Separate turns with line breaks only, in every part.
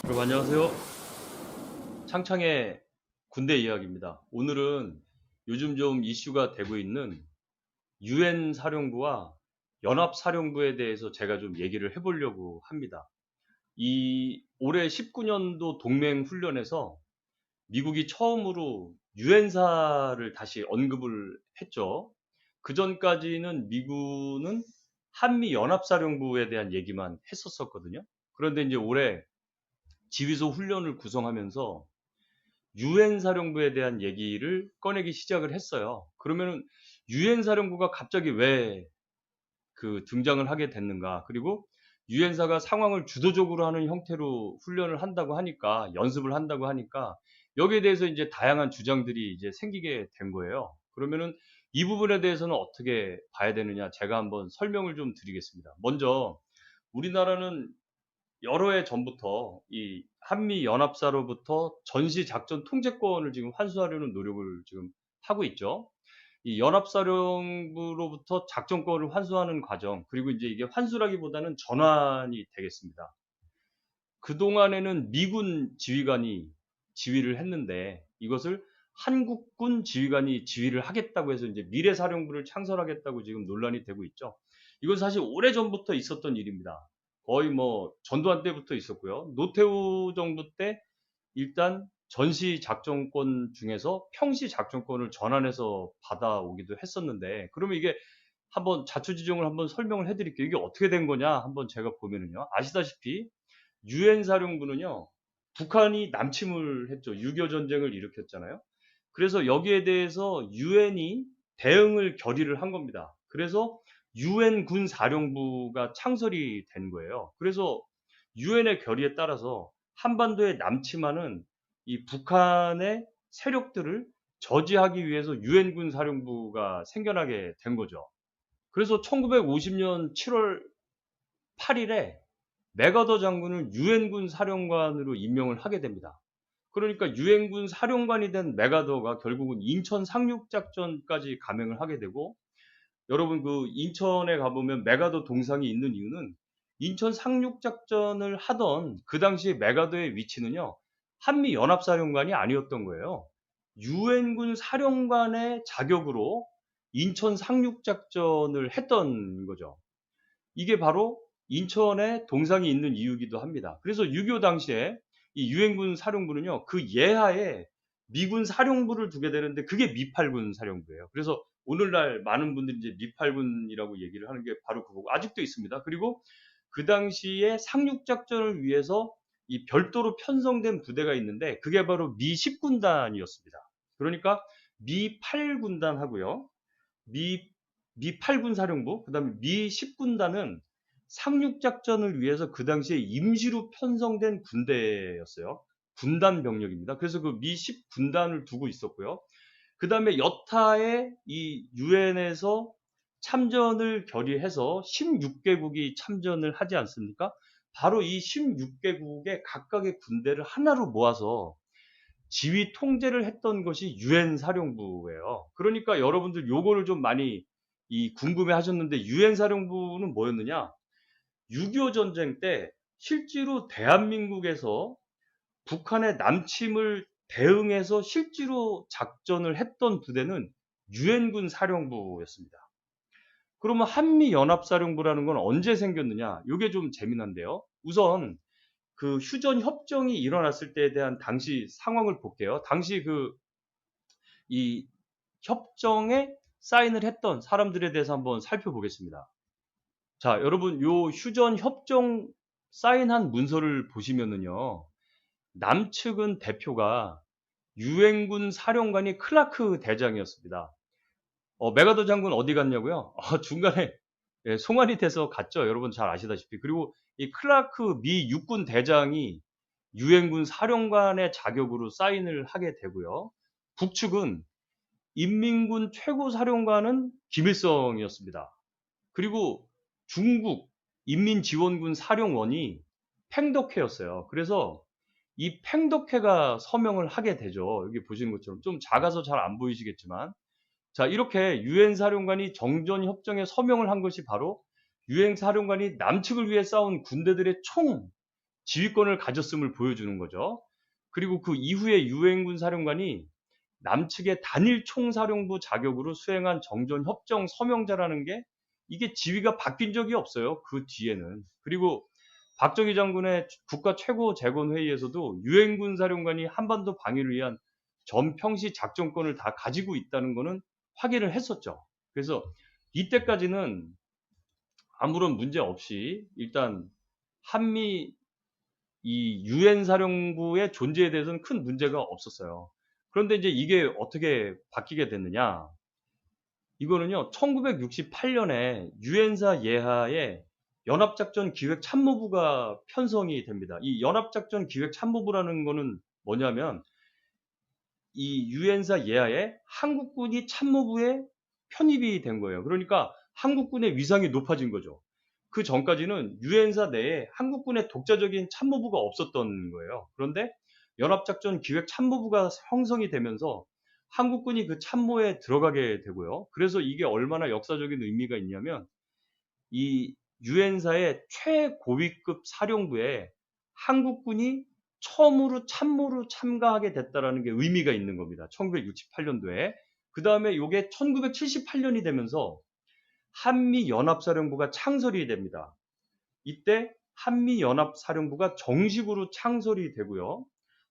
여러분 안녕하세요. 창창의 군대 이야기입니다. 오늘은 요즘 좀 이슈가 되고 있는 유엔 사령부와 연합 사령부에 대해서 제가 좀 얘기를 해보려고 합니다. 이 올해 19년도 동맹 훈련에서 미국이 처음으로 유엔사를 다시 언급을 했죠. 그 전까지는 미군은 한미 연합사령부에 대한 얘기만 했었거든요. 그런데 이제 올해 지휘소 훈련을 구성하면서 유엔 사령부에 대한 얘기를 꺼내기 시작을 했어요. 그러면은 유엔 사령부가 갑자기 왜 등장을 하게 됐는가? 그리고 유엔사가 상황을 주도적으로 하는 형태로 훈련을 한다고 하니까, 연습을 한다고 하니까 여기에 대해서 이제 다양한 주장들이 이제 생기게 된 거예요. 그러면은 이 부분에 대해서는 어떻게 봐야 되느냐? 제가 한번 설명을 좀 드리겠습니다. 먼저 우리나라는 여러 해 전부터 이 한미 연합사로부터 전시 작전 통제권을 지금 환수하려는 노력을 지금 하고 있죠. 이 연합사령부로부터 작전권을 환수하는 과정, 그리고 이제 이게 환수라기보다는 전환이 되겠습니다. 그동안에는 미군 지휘관이 지휘를 했는데 이것을 한국군 지휘관이 지휘를 하겠다고 해서 이제 미래사령부를 창설하겠다고 지금 논란이 되고 있죠. 이건 사실 오래전부터 있었던 일입니다. 거의 뭐 전두환 때부터 있었고요. 노태우 정부 때 일단 전시 작전권 중에서 평시 작전권을 전환해서 받아오기도 했었는데, 그러면 이게 한번 자초지종을 한번 설명을 해 드릴게요. 이게 어떻게 된 거냐 한번 제가 보면은요. 아시다시피 유엔 사령부는요, 북한이 남침을 했죠. 6.25 전쟁을 일으켰잖아요. 그래서 여기에 대해서 유엔이 대응을 결의를 한 겁니다. 그래서 유엔 군 사령부가 창설이 된 거예요. 그래서 유엔의 결의에 따라서 한반도에 남침하는 이 북한의 세력들을 저지하기 위해서 유엔 군 사령부가 생겨나게 된 거죠. 그래서 1950년 7월 8일에 맥어더 장군을 유엔군 사령관으로 임명을 하게 됩니다. 그러니까 유엔군 사령관이 된 맥아더가 결국은 인천 상륙 작전까지 감행을 하게 되고, 여러분 그 인천에 가보면 맥아더 동상이 있는 이유는 인천 상륙 작전을 하던 그 당시에 맥아더의 위치는요, 한미 연합사령관이 아니었던 거예요. 유엔군 사령관의 자격으로 인천 상륙 작전을 했던 거죠. 이게 바로 인천에 동상이 있는 이유이기도 합니다. 그래서 6.25 당시에 이 유엔군 사령부는요, 그 예하에 미군 사령부를 두게 되는데 그게 미8군 사령부예요. 그래서 오늘날 많은 분들이 이제 미8군이라고 얘기를 하는 게 바로 그거고, 아직도 있습니다. 그리고 그 당시에 상륙작전을 위해서 이 별도로 편성된 부대가 있는데 그게 바로 미10군단이었습니다. 그러니까 미8군단하고요. 미, 미8군 사령부, 그 다음에 미10군단은 상륙작전을 위해서 그 당시에 임시로 편성된 군대였어요. 군단 병력입니다. 그래서 그 미10군단을 두고 있었고요. 그 다음에 여타의 이 유엔에서 참전을 결의해서 16개국이 참전을 하지 않습니까? 바로 이 16개국의 각각의 군대를 하나로 모아서 지휘 통제를 했던 것이 유엔 사령부예요. 그러니까 여러분들 요거를 좀 많이 궁금해 하셨는데, 유엔 사령부는 뭐였느냐? 6.25 전쟁 때 실제로 대한민국에서 북한의 남침을 대응해서 실제로 작전을 했던 부대는 유엔군 사령부였습니다. 그러면 한미연합사령부라는 건 언제 생겼느냐? 요게 좀 재미난데요. 우선 그 휴전 협정이 일어났을 때에 대한 당시 상황을 볼게요. 당시 이 협정에 사인을 했던 사람들에 대해서 한번 살펴보겠습니다. 자, 여러분 요 휴전 협정 사인한 문서를 보시면은요, 남측은 대표가 유엔군 사령관이 클라크 대장이었습니다. 맥아더 장군 어디 갔냐고요? 중간에 송환이 돼서 갔죠. 여러분 잘 아시다시피. 그리고 이 클라크 미 육군 대장이 유엔군 사령관의 자격으로 사인을 하게 되고요. 북측은 인민군 최고사령관은 김일성이었습니다. 그리고 중국 인민지원군 사령원이 팽덕회였어요. 그래서 이 팽덕회가 서명을 하게 되죠. 여기 보시는 것처럼 좀 작아서 잘 안 보이시겠지만, 자, 이렇게 유엔 사령관이 정전 협정에 서명을 한 것이 바로 유엔 사령관이 남측을 위해 싸운 군대들의 총 지휘권을 가졌음을 보여주는 거죠. 그리고 그 이후에 유엔군 사령관이 남측의 단일 총사령부 자격으로 수행한 정전 협정 서명자라는 게 이게 지위가 바뀐 적이 없어요. 그 뒤에는. 그리고 박정희 장군의 국가 최고 재건 회의에서도 유엔군 사령관이 한반도 방위를 위한 전평시 작전권을 다 가지고 있다는 거는 확인을 했었죠. 그래서 이때까지는 아무런 문제 없이 일단 한미 이 유엔 사령부의 존재에 대해서는 큰 문제가 없었어요. 그런데 이제 이게 어떻게 바뀌게 됐느냐? 이거는요, 1968년에 유엔사 예하에 연합작전 기획참모부가 편성이 됩니다. 이 연합작전 기획참모부라는 거는 뭐냐면 이 유엔사 예하에 한국군이 참모부에 편입이 된 거예요. 그러니까 한국군의 위상이 높아진 거죠. 그 전까지는 유엔사 내에 한국군의 독자적인 참모부가 없었던 거예요. 그런데 연합작전 기획참모부가 형성이 되면서 한국군이 그 참모에 들어가게 되고요. 그래서 이게 얼마나 역사적인 의미가 있냐면 이 유엔사의 최고위급 사령부에 한국군이 처음으로 참모로 참가하게 됐다라는 게 의미가 있는 겁니다. 1968년도에. 그 다음에 요게 1978년이 되면서 한미연합사령부가 창설이 됩니다. 이때 한미연합사령부가 정식으로 창설이 되고요.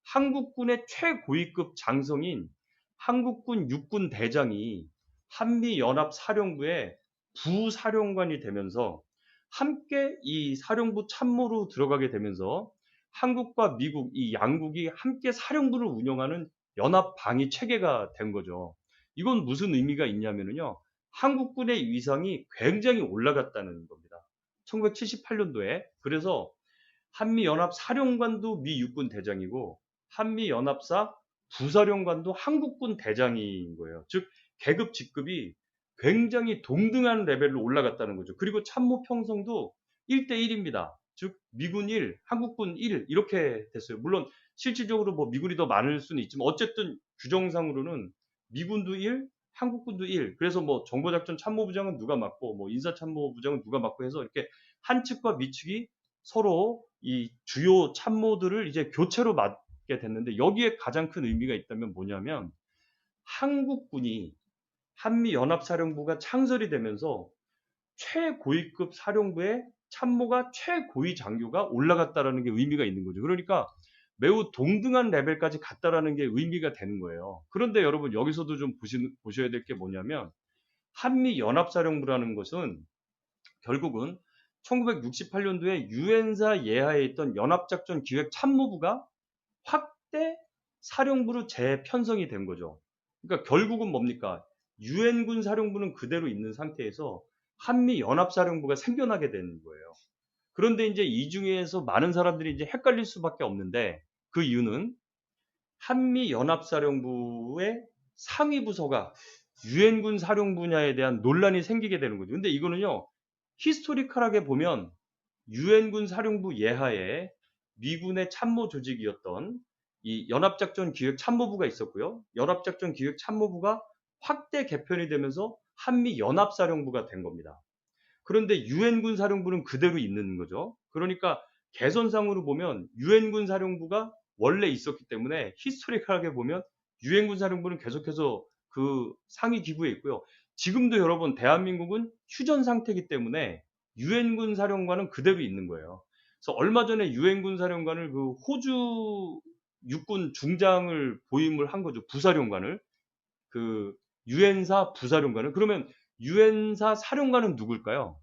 한국군의 최고위급 장성인 한국군 육군 대장이 한미연합사령부의 부사령관이 되면서 함께 이 사령부 참모로 들어가게 되면서 한국과 미국 이 양국이 함께 사령부를 운영하는 연합 방위 체계가 된 거죠. 이건 무슨 의미가 있냐면요. 한국군의 위상이 굉장히 올라갔다는 겁니다. 1978년도에. 그래서 한미연합 사령관도 미 육군 대장이고 한미연합사 부사령관도 한국군 대장인 거예요. 즉 계급 직급이 굉장히 동등한 레벨로 올라갔다는 거죠. 그리고 참모 평성도 1대1입니다. 즉 미군 1, 한국군 1 이렇게 됐어요. 물론 실질적으로 뭐 미군이 더 많을 수는 있지만 어쨌든 규정상으로는 미군도 1, 한국군도 1. 그래서 뭐 정보작전 참모부장은 누가 맡고 뭐 인사참모부장은 누가 맡고 해서 이렇게 한 측과 미측이 서로 이 주요 참모들을 이제 교체로 맡게 됐는데 여기에 가장 큰 의미가 있다면 뭐냐면 한국군이 한미연합사령부가 창설이 되면서 최고위급 사령부의 참모가 최고위 장교가 올라갔다라는 게 의미가 있는 거죠. 그러니까 매우 동등한 레벨까지 갔다라는 게 의미가 되는 거예요. 그런데 여러분 여기서도 좀 보셔야 될 게 뭐냐면 한미연합사령부라는 것은 결국은 1968년도에 유엔사 예하에 있던 연합작전 기획참모부가 확대 사령부로 재편성이 된 거죠. 그러니까 결국은 뭡니까? 유엔군 사령부는 그대로 있는 상태에서 한미연합사령부가 생겨나게 된 거예요. 그런데 이제 이 중에서 많은 사람들이 이제 헷갈릴 수밖에 없는데 그 이유는 한미연합사령부의 상위 부서가 유엔군 사령 분야에 대한 논란이 생기게 되는 거죠. 근데 이거는요, 히스토리컬하게 보면 유엔군 사령부 예하에 미군의 참모 조직이었던 이 연합작전 기획 참모부가 있었고요. 연합작전 기획 참모부가 확대 개편이 되면서 한미 연합사령부가 된 겁니다. 그런데 유엔군 사령부는 그대로 있는 거죠. 그러니까 개선상으로 보면 유엔군 사령부가 원래 있었기 때문에 히스토리컬하게 보면 유엔군 사령부는 계속해서 그 상위 기구에 있고요. 지금도 여러분 대한민국은 휴전 상태이기 때문에 유엔군 사령관은 그대로 있는 거예요. 그래서 얼마 전에 유엔군 사령관을 그 호주 육군 중장을 보임을 한 거죠. 부사령관을. 그 유엔사 부사령관을. 그러면 유엔사 사령관은 누굴까요?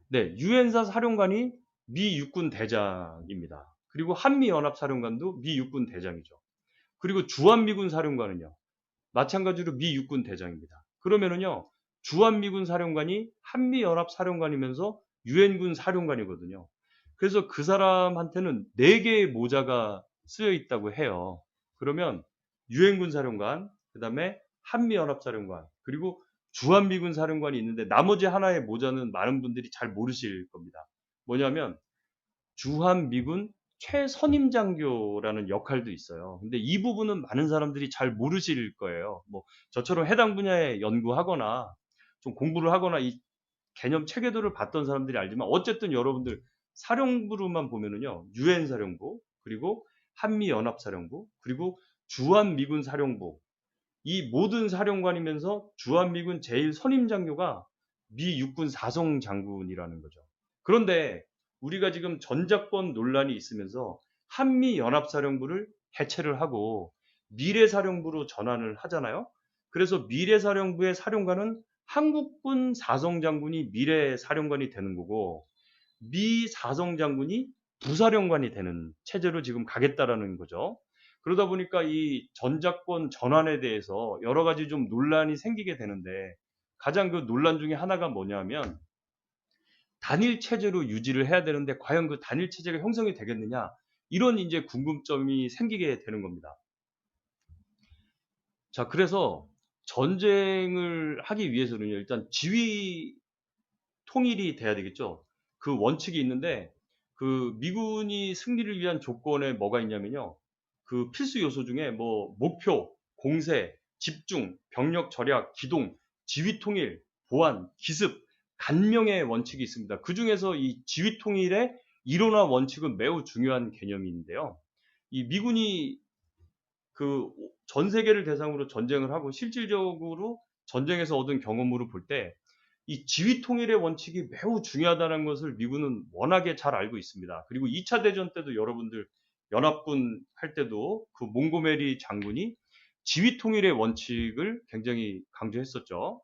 네, 유엔사 사령관이 미 육군 대장입니다. 그리고 한미연합 사령관도 미 육군 대장이죠. 그리고 주한미군 사령관은요. 마찬가지로 미 육군 대장입니다. 그러면은요. 주한미군 사령관이 한미연합 사령관이면서 유엔군 사령관이거든요. 그래서 그 사람한테는 4개의 모자가 쓰여 있다고 해요. 그러면 유엔군 사령관, 그다음에 한미연합 사령관, 그리고 주한미군 사령관이 있는데 나머지 하나의 모자는 많은 분들이 잘 모르실 겁니다. 뭐냐면 주한미군 최선임 장교라는 역할도 있어요. 근데 이 부분은 많은 사람들이 잘 모르실 거예요. 뭐 저처럼 해당 분야에 연구하거나 좀 공부를 하거나 이 개념 체계도를 봤던 사람들이 알지만 어쨌든 여러분들 사령부로만 보면은요. 유엔 사령부, 그리고 한미 연합 사령부, 그리고 주한 미군 사령부, 이 모든 사령관이면서 주한미군 제일 선임 장교가 미 육군 사성 장군이라는 거죠. 그런데 우리가 지금 전작권 논란이 있으면서 한미연합사령부를 해체를 하고 미래사령부로 전환을 하잖아요. 그래서 미래사령부의 사령관은 한국군 사성장군이 미래사령관이 되는 거고 미 사성장군이 부사령관이 되는 체제로 지금 가겠다라는 거죠. 그러다 보니까 이 전작권 전환에 대해서 여러 가지 좀 논란이 생기게 되는데 가장 그 논란 중에 하나가 뭐냐면 단일 체제로 유지를 해야 되는데 과연 그 단일 체제가 형성이 되겠느냐 이런 이제 궁금점이 생기게 되는 겁니다. 자, 그래서 전쟁을 하기 위해서는요, 일단 지휘 통일이 돼야 되겠죠. 그 원칙이 있는데 그 미군이 승리를 위한 조건에 뭐가 있냐면요. 그 필수 요소 중에 뭐 목표, 공세, 집중, 병력 절약, 기동, 지휘 통일, 보안, 기습, 간명의 원칙이 있습니다. 그중에서 이 지휘 통일의 이론화 원칙은 매우 중요한 개념인데요. 이 미군이 그 전 세계를 대상으로 전쟁을 하고 실질적으로 전쟁에서 얻은 경험으로 볼 때 이 지휘 통일의 원칙이 매우 중요하다는 것을 미군은 워낙에 잘 알고 있습니다. 그리고 2차 대전 때도 여러분들 연합군 할 때도 그 몽고메리 장군이 지휘 통일의 원칙을 굉장히 강조했었죠.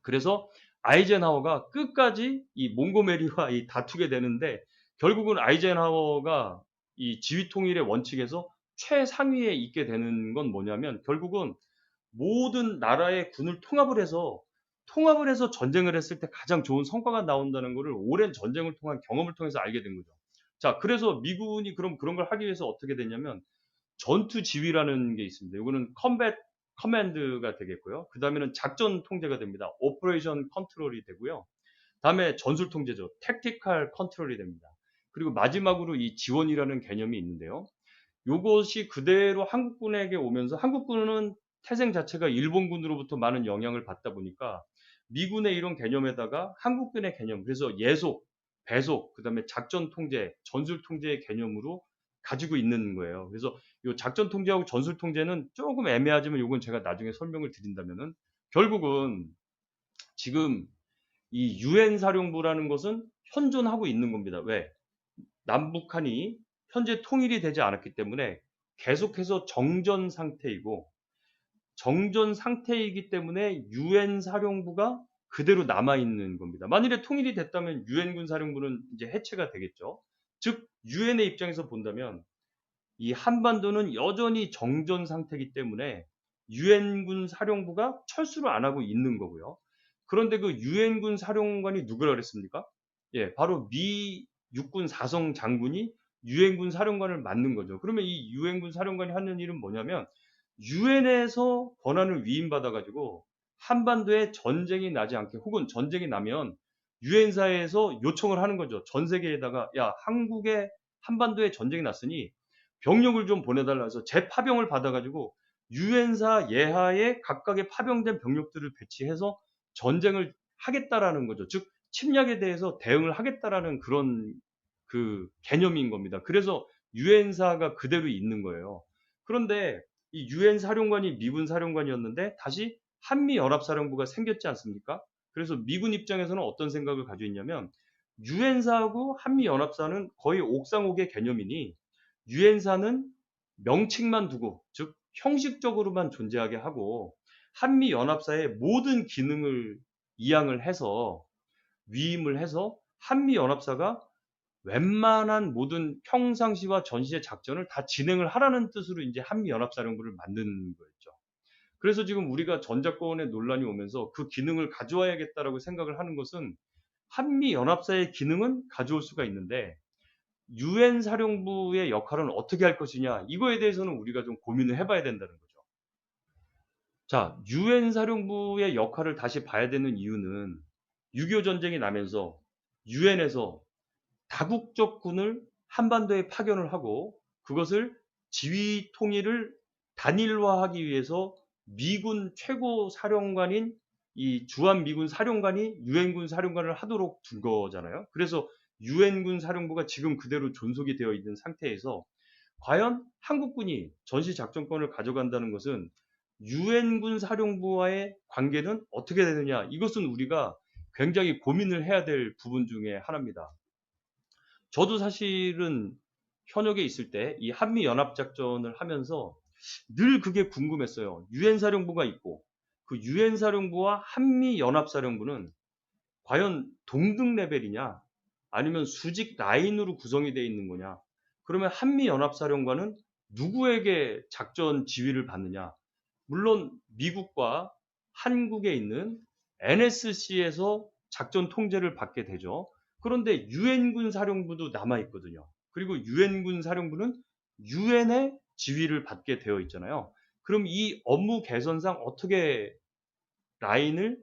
그래서 아이젠하워가 끝까지 이 몽고메리와 이 다투게 되는데 결국은 아이젠하워가 이 지휘 통일의 원칙에서 최상위에 있게 되는 건 뭐냐면 결국은 모든 나라의 군을 통합을 해서 전쟁을 했을 때 가장 좋은 성과가 나온다는 것을 오랜 전쟁을 통한 경험을 통해서 알게 된 거죠. 자, 그래서 미군이 그럼 그런 걸 하기 위해서 어떻게 됐냐면 전투 지휘라는 게 있습니다. 이거는 컴뱃 커맨드가 되겠고요. 그 다음에는 작전 통제가 됩니다. 오퍼레이션 컨트롤이 되고요. 다음에 전술 통제죠. 택티컬 컨트롤이 됩니다. 그리고 마지막으로 이 지원이라는 개념이 있는데요. 요것이 그대로 한국군에게 오면서 한국군은 태생 자체가 일본군으로부터 많은 영향을 받다 보니까 미군의 이런 개념에다가 한국군의 개념, 그래서 예속, 배속, 그다음에 작전 통제, 전술 통제의 개념으로 가지고 있는 거예요. 그래서 요 작전 통제하고 전술 통제는 조금 애매하지만 요건 제가 나중에 설명을 드린다면은 결국은 지금 이 유엔 사령부라는 것은 현존하고 있는 겁니다. 왜? 남북한이 현재 통일이 되지 않았기 때문에 계속해서 정전 상태이고 정전 상태이기 때문에 유엔 사령부가 그대로 남아 있는 겁니다. 만일에 통일이 됐다면 유엔군 사령부는 이제 해체가 되겠죠. 즉 유엔의 입장에서 본다면 이 한반도는 여전히 정전 상태이기 때문에 유엔군 사령부가 철수를 안 하고 있는 거고요. 그런데 그 유엔군 사령관이 누구라 그랬습니까? 예, 바로 미 육군 사성 장군이 유엔군 사령관을 맡는 거죠. 그러면 이 유엔군 사령관이 하는 일은 뭐냐면 유엔에서 권한을 위임받아 가지고 한반도에 전쟁이 나지 않게 혹은 전쟁이 나면 유엔사에서 요청을 하는 거죠. 전 세계에다가 야, 한국에 한반도에 전쟁이 났으니 병력을 좀 보내달라 해서 재파병을 받아가지고 유엔사 예하에 각각의 파병된 병력들을 배치해서 전쟁을 하겠다라는 거죠. 즉 침략에 대해서 대응을 하겠다라는 그런 그 개념인 겁니다. 그래서 유엔사가 그대로 있는 거예요. 그런데 이 유엔 사령관이 미군 사령관이었는데 다시 한미 연합사령부가 생겼지 않습니까? 그래서 미군 입장에서는 어떤 생각을 가지고 있냐면 유엔사하고 한미 연합사는 거의 옥상옥의 개념이니 유엔사는 명칭만 두고 즉 형식적으로만 존재하게 하고 한미 연합사의 모든 기능을 이양을 해서 위임을 해서 한미 연합사가 웬만한 모든 평상시와 전시의 작전을 다 진행을 하라는 뜻으로 이제 한미 연합사령부를 만든 거였죠. 그래서 지금 우리가 전작권의 논란이 오면서 그 기능을 가져와야겠다라고 생각을 하는 것은 한미 연합사의 기능은 가져올 수가 있는데 유엔 사령부의 역할은 어떻게 할 것이냐 이거에 대해서는 우리가 좀 고민을 해봐야 된다는 거죠. 자, 유엔 사령부의 역할을 다시 봐야 되는 이유는 6.25 전쟁이 나면서 유엔에서 다국적 군을 한반도에 파견을 하고 그것을 지휘 통일을 단일화하기 위해서 미군 최고 사령관인 이 주한 미군 사령관이 유엔군 사령관을 하도록 둔 거잖아요. 그래서 유엔군 사령부가 지금 그대로 존속이 되어 있는 상태에서 과연 한국군이 전시작전권을 가져간다는 것은 유엔군 사령부와의 관계는 어떻게 되느냐? 이것은 우리가 굉장히 고민을 해야 될 부분 중에 하나입니다. 저도 사실은 현역에 있을 때 이 한미 연합 작전을 하면서 늘 그게 궁금했어요. 유엔 사령부가 있고 그 유엔 사령부와 한미 연합 사령부는 과연 동등 레벨이냐? 아니면 수직 라인으로 구성이 되어 있는 거냐? 그러면 한미 연합 사령관은 누구에게 작전 지휘를 받느냐? 물론 미국과 한국에 있는 NSC에서 작전 통제를 받게 되죠. 그런데 유엔군 사령부도 남아 있거든요. 그리고 유엔군 사령부는 유엔의 지휘를 받게 되어 있잖아요. 그럼 이 업무 개선상 어떻게 라인을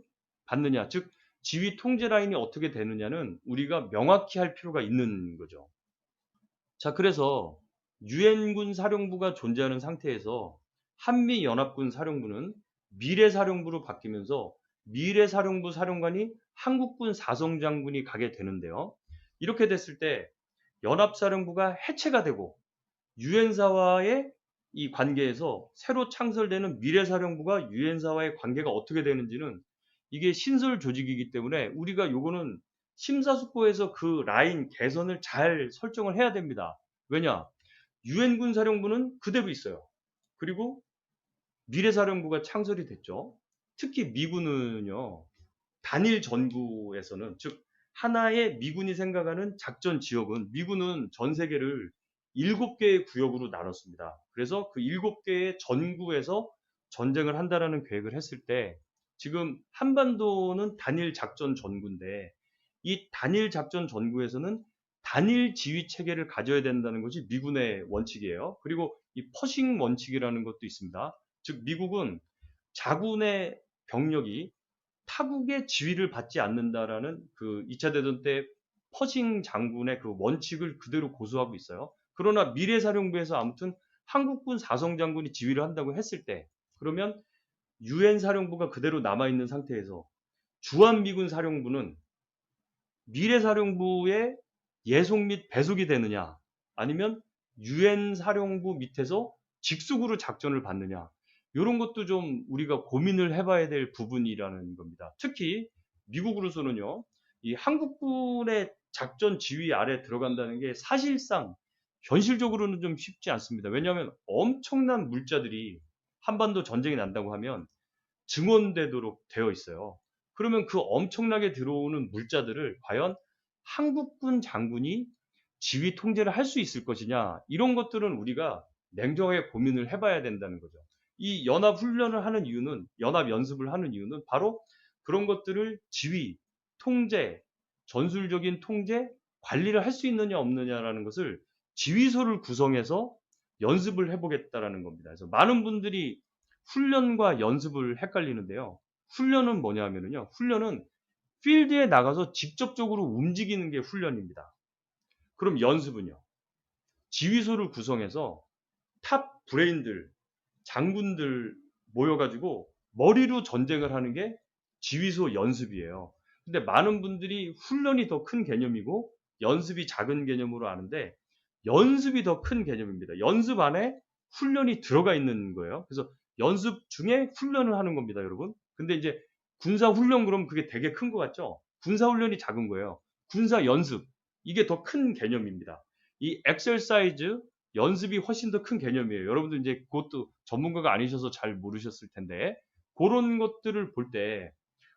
받느냐, 즉 지휘 통제 라인이 어떻게 되느냐는 우리가 명확히 할 필요가 있는 거죠. 자, 그래서 유엔군 사령부가 존재하는 상태에서 한미연합군 사령부는 미래사령부로 바뀌면서 미래사령부 사령관이 한국군 사성장군이 가게 되는데요. 이렇게 됐을 때 연합사령부가 해체가 되고 유엔사와의 이 관계에서 새로 창설되는 미래사령부가 유엔사와의 관계가 어떻게 되는지는 이게 신설 조직이기 때문에 우리가 요거는 심사숙고해서 그 라인 개선을 잘 설정을 해야 됩니다. 왜냐? 유엔군 사령부는 그대로 있어요. 그리고 미래사령부가 창설이 됐죠. 특히 미군은요. 단일 전구에서는 즉 하나의 미군이 생각하는 작전 지역은 미군은 전 세계를 7개의 구역으로 나눴습니다. 그래서 그 7개의 전구에서 전쟁을 한다라는 계획을 했을 때 지금 한반도는 단일 작전 전구인데 이 단일 작전 전구에서는 단일 지휘 체계를 가져야 된다는 것이 미군의 원칙이에요. 그리고 이 퍼싱 원칙이라는 것도 있습니다. 즉 미국은 자군의 병력이 타국의 지휘를 받지 않는다라는 그 2차 대전 때 퍼싱 장군의 그 원칙을 그대로 고수하고 있어요. 그러나 미래사령부에서 아무튼 한국군 사성 장군이 지휘를 한다고 했을 때 그러면 유엔 사령부가 그대로 남아있는 상태에서 주한미군 사령부는 미래사령부의 예속 및 배속이 되느냐 아니면 유엔 사령부 밑에서 직속으로 작전을 받느냐 이런 것도 좀 우리가 고민을 해봐야 될 부분이라는 겁니다. 특히 미국으로서는요, 이 한국군의 작전 지휘 아래 들어간다는 게 사실상 현실적으로는 좀 쉽지 않습니다. 왜냐하면 엄청난 물자들이 한반도 전쟁이 난다고 하면 증원되도록 되어 있어요. 그러면 그 엄청나게 들어오는 물자들을 과연 한국군 장군이 지휘 통제를 할 수 있을 것이냐 이런 것들은 우리가 냉정하게 고민을 해봐야 된다는 거죠. 이 연합 훈련을 하는 이유는 연합 연습을 하는 이유는 바로 그런 것들을 지휘, 통제, 전술적인 통제, 관리를 할 수 있느냐 없느냐라는 것을 지휘소를 구성해서 연습을 해보겠다라는 겁니다. 그래서 많은 분들이 훈련과 연습을 헷갈리는데요. 훈련은 뭐냐 하면요. 훈련은 필드에 나가서 직접적으로 움직이는 게 훈련입니다. 그럼 연습은요. 지휘소를 구성해서 탑 브레인들, 장군들 모여가지고 머리로 전쟁을 하는 게 지휘소 연습이에요. 근데 많은 분들이 훈련이 더 큰 개념이고 연습이 작은 개념으로 아는데 연습이 더 큰 개념입니다. 연습 안에 훈련이 들어가 있는 거예요. 그래서 연습 중에 훈련을 하는 겁니다, 여러분. 근데 이제 군사 훈련 그러면 그게 되게 큰 것 같죠? 군사 훈련이 작은 거예요. 군사 연습 이게 더 큰 개념입니다. 이 엑셀사이즈 연습이 훨씬 더 큰 개념이에요. 여러분들 이제 그것도 전문가가 아니셔서 잘 모르셨을 텐데 그런 것들을 볼 때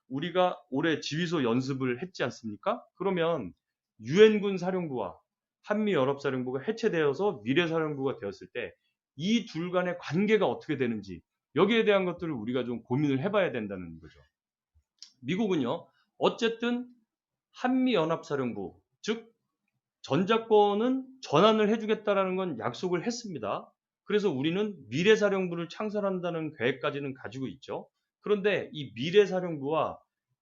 우리가 올해 지휘소 연습을 했지 않습니까? 그러면 유엔군 사령부와 한미연합사령부가 해체되어서 미래사령부가 되었을 때 이 둘 간의 관계가 어떻게 되는지 여기에 대한 것들을 우리가 좀 고민을 해봐야 된다는 거죠. 미국은요. 어쨌든 한미연합사령부 즉 전작권은 전환을 해주겠다라는 건 약속을 했습니다. 그래서 우리는 미래사령부를 창설한다는 계획까지는 가지고 있죠. 그런데 이 미래사령부와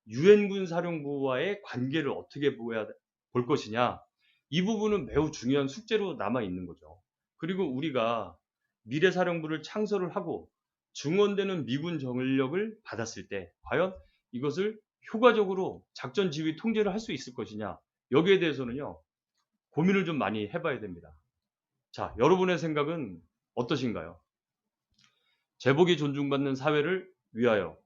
유엔군 사령부와의 관계를 어떻게 볼 것이냐 이 부분은 매우 중요한 숙제로 남아 있는 거죠. 그리고 우리가 미래사령부를 창설을 하고 증원되는 미군 전력을 받았을 때 과연 이것을 효과적으로 작전 지휘 통제를 할 수 있을 것이냐 여기에 대해서는요, 고민을 좀 많이 해봐야 됩니다. 자, 여러분의 생각은 어떠신가요? 제복이 존중받는 사회를 위하여